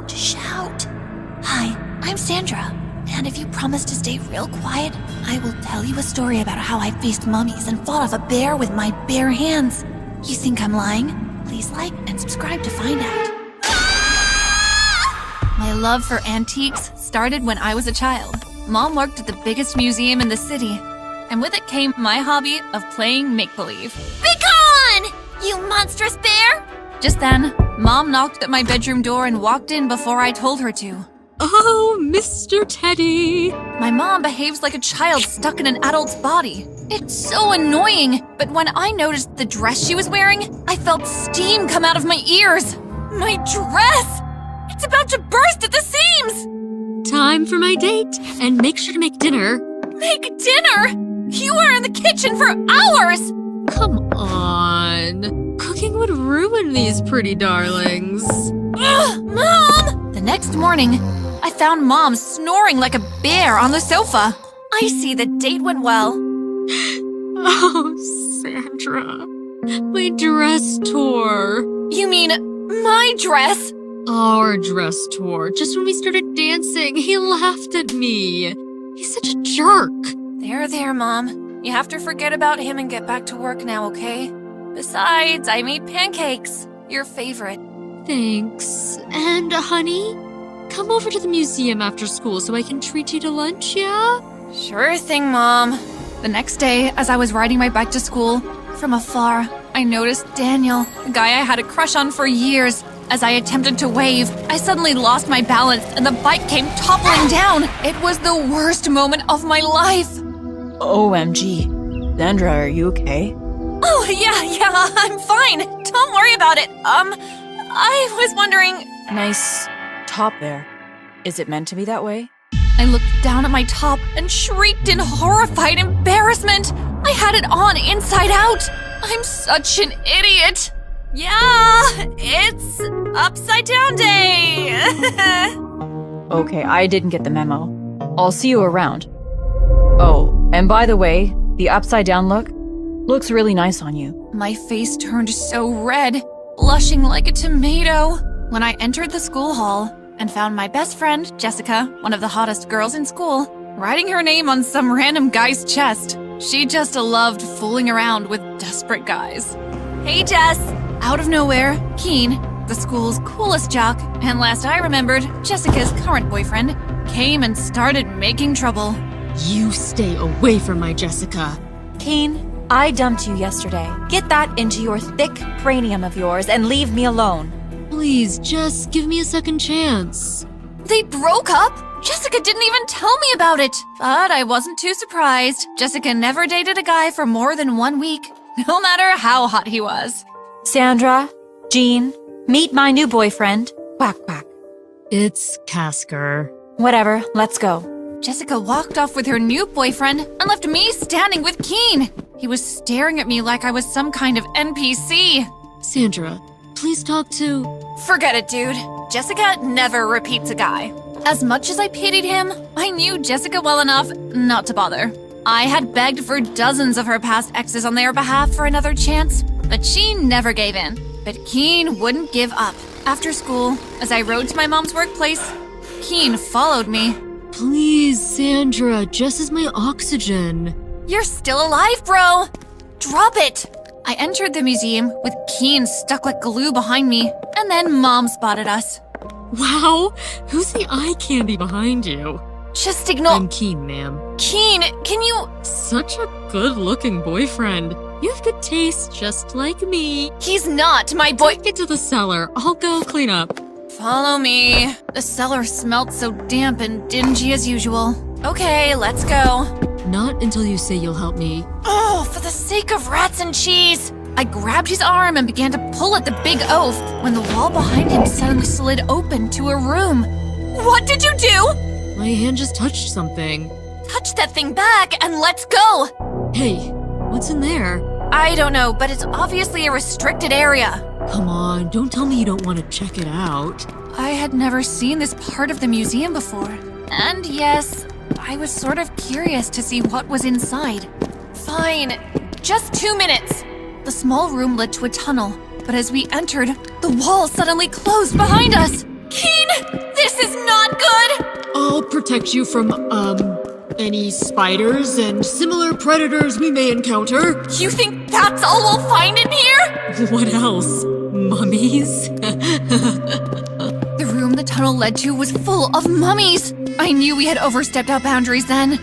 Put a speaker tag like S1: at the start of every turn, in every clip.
S1: Don't shout. Hi, I'm Sandra. And if you promise to stay real quiet, I will tell you a story about how I faced mummies and fought off a bear with my bare hands. You think I'm lying? Please like and subscribe to find out.
S2: My love for antiques started when I was a child. Mom worked at the biggest museum in the city, and with it came my hobby of playing make-believe.
S1: Be gone, you monstrous bear!
S2: Just then, Mom knocked at my bedroom door and walked in before I told her to.
S3: Oh, Mr. Teddy!
S2: My mom behaves like a child stuck in an adult's body. It's so annoying, but when I noticed the dress she was wearing, I felt steam come out of my ears. My dress! It's about to burst at the seams!
S3: Time for my date, and make sure to make dinner.
S2: Make dinner? You were in the kitchen for hours!
S3: Come on. Cooking would ruin these pretty darlings.
S2: Ugh, Mom! The next morning, I found Mom snoring like a bear on the sofa. I see the date went well.
S3: Oh, Sandra. My dress tore.
S2: You mean my dress?
S3: Our dress tore. Just when we started dancing, he laughed at me. He's such a jerk.
S2: There, Mom. You have to forget about him and get back to work now, okay? Besides, I made pancakes. Your favorite.
S3: Thanks. And, honey, come over to the museum after school so I can treat you to lunch, yeah?
S2: Sure thing, Mom. The next day, as I was riding my bike to school, from afar, I noticed Daniel, the guy I had a crush on for years. As I attempted to wave, I suddenly lost my balance and the bike came toppling down. It was the worst moment of my life.
S4: OMG. Sandra, are you okay?
S2: Oh, yeah, I'm fine. Don't worry about it. I was wondering...
S4: Nice top there. Is it meant to be that way?
S2: I looked down at my top and shrieked in horrified embarrassment. I had it on inside out. I'm such an idiot. Yeah, it's upside down day.
S4: Okay, I didn't get the memo. I'll see you around. Oh, and by the way, the upside down look looks really nice on you.
S2: My face turned so red, blushing like a tomato. When I entered the school hall and found my best friend, Jessica, one of the hottest girls in school, writing her name on some random guy's chest. She just loved fooling around with desperate guys. Hey, Jess! Out of nowhere, Keen, the school's coolest jock, and last I remembered, Jessica's current boyfriend, came and started making trouble.
S3: You stay away from my Jessica.
S4: Keen, I dumped you yesterday. Get that into your thick cranium of yours and leave me alone.
S3: Please, just give me a second chance.
S2: They broke up? Jessica didn't even tell me about it. But I wasn't too surprised. Jessica never dated a guy for more than 1 week, no matter how hot he was.
S4: Sandra, Jean, meet my new boyfriend. Quack, quack.
S3: It's Casker.
S4: Whatever, let's go.
S2: Jessica walked off with her new boyfriend and left me standing with Keen. He was staring at me like I was some kind of NPC.
S3: Sandra, please talk to...
S2: Forget it, dude. Jessica never repeats a guy. As much as I pitied him, I knew Jessica well enough not to bother. I had begged for dozens of her past exes on their behalf for another chance, but she never gave in. But Keen wouldn't give up. After school, as I rode to my mom's workplace, Keen followed me.
S3: Please, Sandra, Jess is my oxygen.
S2: You're still alive, bro! Drop it! I entered the museum with Keen stuck like glue behind me, and then Mom spotted us.
S3: Wow, who's the eye candy behind you?
S2: Just ignore—
S3: I'm Keen, ma'am.
S2: Keen, can you—
S3: Such a good-looking boyfriend. You have good taste, just like me.
S2: He's not my boy—
S3: Take it to the cellar. I'll go clean up.
S2: Follow me. The cellar smelled so damp and dingy as usual. Okay, let's go.
S3: Not until you say you'll help me.
S2: Oh, for the sake of rats and cheese! I grabbed his arm and began to pull at the big oaf when the wall behind him suddenly slid open to a room. What did you do?
S3: My hand just touched something.
S2: Touch that thing back and let's go!
S3: Hey, what's in there?
S2: I don't know, but it's obviously a restricted area.
S3: Come on, don't tell me you don't want to check it out.
S2: I had never seen this part of the museum before. And yes, I was sort of curious to see what was inside. Fine, just 2 minutes. The small room led to a tunnel, but as we entered, the wall suddenly closed behind us. Keen!
S3: I'll protect you from, any spiders and similar predators we may encounter.
S2: You think that's all we'll find in here?
S3: What else? Mummies?
S2: The room the tunnel led to was full of mummies. I knew we had overstepped our boundaries then.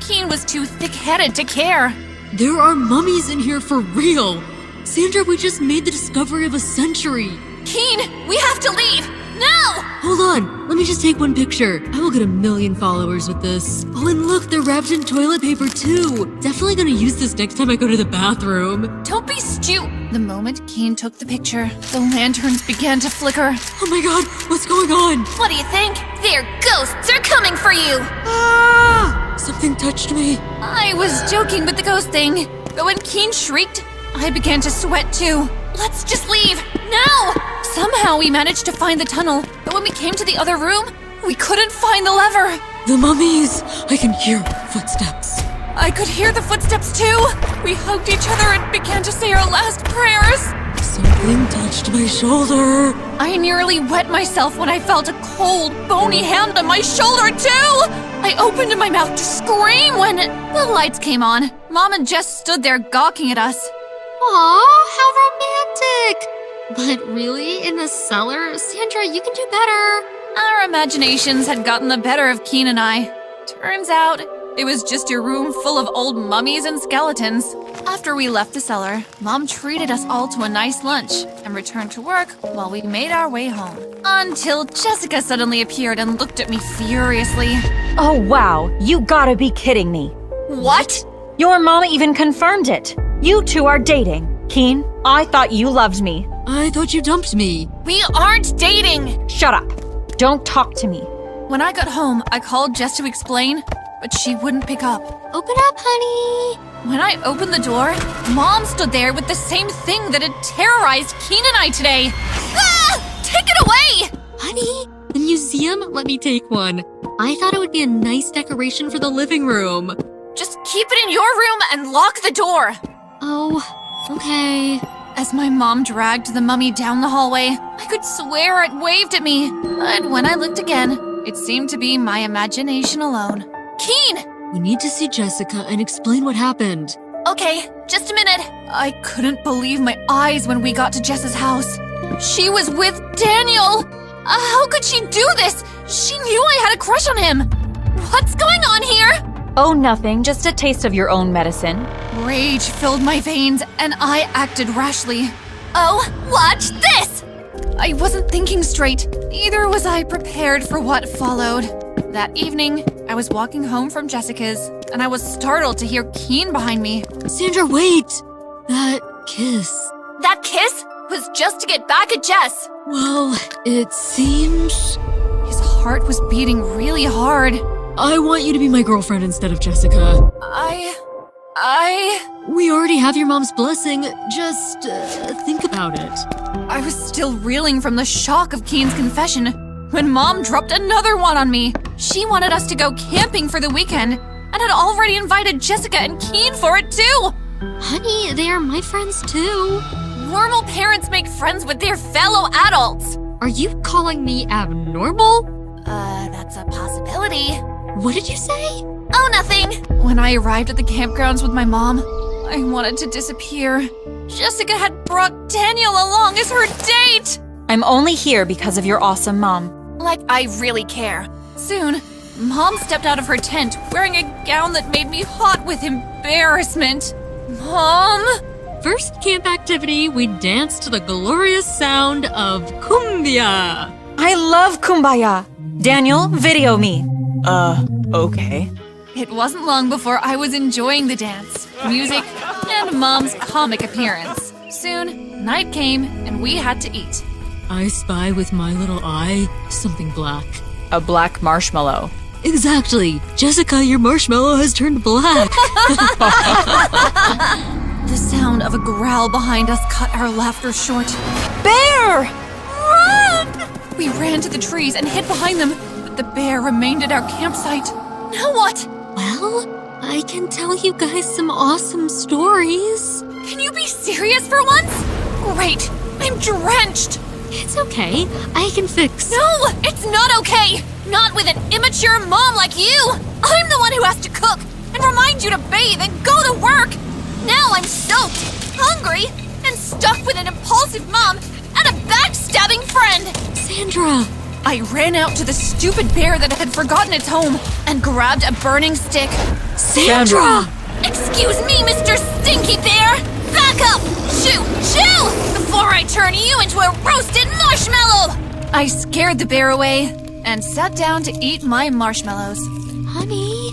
S2: Keen was too thick-headed to care.
S3: There are mummies in here for real. Sandra, we just made the discovery of a century.
S2: Keen, we have to leave! Now!
S3: Hold on, let me just take one picture. I will get 1 million followers with this. Oh, and look, they're wrapped in toilet paper too. Definitely gonna use this next time I go to the bathroom.
S2: Don't be stupid. The moment Keen took the picture, the lanterns began to flicker.
S3: Oh my god, what's going on?
S1: What do you think? Their ghosts are coming for you!
S3: Ah! Something touched me.
S2: I was joking with the ghost thing, but when Keen shrieked, I began to sweat too. Let's just leave, now! Somehow we managed to find the tunnel, but when we came to the other room, we couldn't find the lever.
S3: The mummies! I can hear footsteps.
S2: I could hear the footsteps too. We hugged each other and began to say our last prayers.
S3: Something touched my shoulder.
S2: I nearly wet myself when I felt a cold, bony hand on my shoulder too. I opened my mouth to scream when the lights came on. Mom and Jess stood there gawking at us.
S3: Aw, how romantic! But really, in the cellar? Sandra, you can do better.
S2: Our imaginations had gotten the better of Keen and I. Turns out, it was just a room full of old mummies and skeletons. After we left the cellar, Mom treated us all to a nice lunch and returned to work while we made our way home. Until Jessica suddenly appeared and looked at me furiously.
S4: Oh wow, you gotta be kidding me.
S2: What?
S4: Your mom even confirmed it. You two are dating. Keen, I thought you loved me.
S3: I thought you dumped me.
S2: We aren't dating!
S4: Shut up. Don't talk to me.
S2: When I got home, I called Jess to explain, but she wouldn't pick up.
S3: Open up, honey.
S2: When I opened the door, Mom stood there with the same thing that had terrorized Keen and I today. Ah! Take it away!
S3: Honey, the museum let me take one. I thought it would be a nice decoration for the living room.
S2: Just keep it in your room and lock the door.
S3: Oh, okay.
S2: As my mom dragged the mummy down the hallway, I could swear it waved at me. But when I looked again, it seemed to be my imagination alone. Keen!
S3: We need to see Jessica and explain what happened.
S2: Okay, just a minute. I couldn't believe my eyes when we got to Jess's house. She was with Daniel! How could she do this? She knew I had a crush on him. What's going on here?
S4: Oh, nothing. Just a taste of your own medicine.
S2: Rage filled my veins, and I acted rashly.
S1: Oh, watch this!
S2: I wasn't thinking straight, neither was I prepared for what followed. That evening, I was walking home from Jessica's, and I was startled to hear Keen behind me.
S3: Sandra, wait! That kiss.
S1: That kiss was just to get back at Jess.
S3: Well, it seems...
S2: His heart was beating really hard.
S3: I want you to be my girlfriend instead of Jessica. We already have your mom's blessing. Just think about it.
S2: I was still reeling from the shock of Keen's confession when Mom dropped another one on me. She wanted us to go camping for the weekend and had already invited Jessica and Keen for it too.
S3: Honey, they are my friends too.
S2: Normal parents make friends with their fellow adults.
S3: Are you calling me abnormal?
S1: That's a possibility.
S3: What did you say?
S1: Oh, nothing.
S2: When I arrived at the campgrounds with my mom, I wanted to disappear. Jessica had brought Daniel along as her date!
S4: I'm only here because of your awesome mom.
S2: Like I really care. Soon, Mom stepped out of her tent wearing a gown that made me hot with embarrassment. Mom?
S3: First camp activity, we danced to the glorious sound of cumbia.
S4: I love Kumbaya. Daniel, video me. Okay.
S2: It wasn't long before I was enjoying the dance, music, and Mom's comic appearance. Soon, night came and we had to eat.
S3: I spy with my little eye something black.
S4: A black marshmallow.
S3: Exactly. Jessica, your marshmallow has turned black.
S2: The sound of a growl behind us cut our laughter short.
S4: Bear!
S2: Run! We ran to the trees and hid behind them, but the bear remained at our campsite. Now what?
S3: Well, I can tell you guys some awesome stories.
S2: Can you be serious for once? Great. I'm drenched.
S3: It's okay. I can fix.
S2: No, it's not okay. Not with an immature mom like you! I'm the one who has to cook and remind you to bathe and go to work! Now I'm soaked, hungry, and stuck with an impulsive mom and a backstabbing friend!
S3: Sandra!
S2: I ran out to the stupid bear that had forgotten its home and grabbed a burning stick.
S3: Sandra!
S2: Excuse me, Mr. Stinky Bear! Back up! Shoo! Shoo! Before I turn you into a roasted marshmallow! I scared the bear away and sat down to eat my marshmallows.
S3: Honey,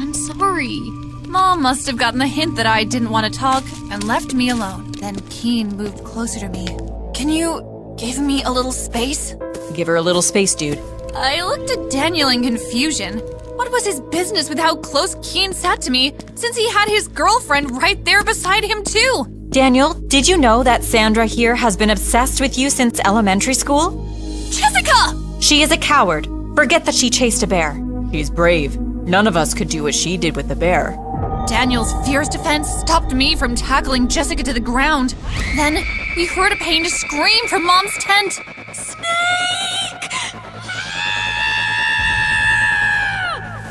S3: I'm sorry.
S2: Mom must have gotten the hint that I didn't want to talk and left me alone. Then Keen moved closer to me. Can you give me a little space?
S4: Give her a little space, dude.
S2: I looked at Daniel in confusion. What was his business with how close Keen sat to me, since he had his girlfriend right there beside him too?
S4: Daniel, did you know that Sandra here has been obsessed with you since elementary school?
S2: Jessica!
S4: She is a coward. Forget that she chased a bear. She's brave. None of us could do what she did with the bear.
S2: Daniel's fierce defense stopped me from tackling Jessica to the ground. Then we heard a pained scream from Mom's tent. Snake!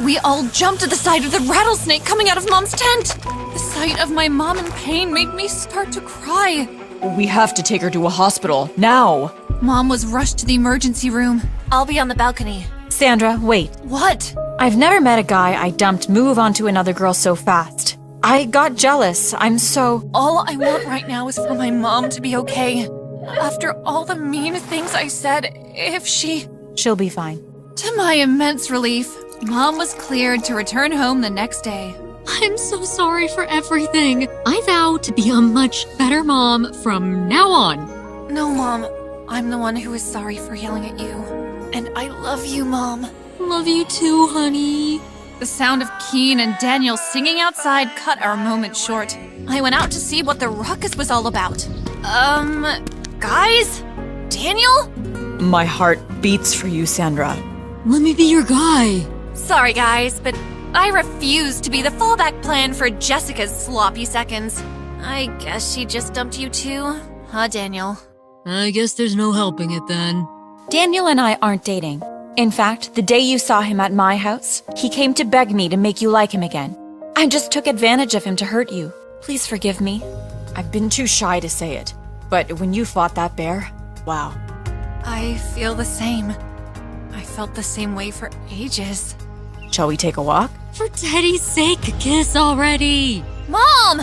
S2: We all jumped to the side of the rattlesnake coming out of Mom's tent. The sight of my mom in pain made me start to cry.
S4: We have to take her to a hospital, now.
S2: Mom was rushed to the emergency room. I'll be on the balcony.
S4: Sandra, wait.
S2: What?
S4: I've never met a guy I dumped move onto another girl so fast. I got jealous. I'm so...
S2: All I want right now is for my mom to be okay. After all the mean things I said, if she...
S4: She'll be fine.
S2: To my immense relief, Mom was cleared to return home the next day.
S3: I'm so sorry for everything. I vow to be a much better mom from now on.
S2: No, Mom. I'm the one who is sorry for yelling at you. And I love you, Mom.
S3: Love you too, honey.
S2: The sound of Keen and Daniel singing outside cut our moment short. I went out to see what the ruckus was all about. Guys? Daniel?
S4: My heart beats for you, Sandra.
S3: Let me be your guy.
S2: Sorry, guys, but I refuse to be the fallback plan for Jessica's sloppy seconds. I guess she just dumped you too, huh, Daniel?
S3: I guess there's no helping it then.
S4: Daniel and I aren't dating. In fact, the day you saw him at my house, he came to beg me to make you like him again. I just took advantage of him to hurt you. Please forgive me. I've been too shy to say it, but when you fought that bear, wow.
S2: I feel the same. I felt the same way for ages.
S4: Shall we take a walk?
S3: For Teddy's sake, kiss already.
S2: Mom!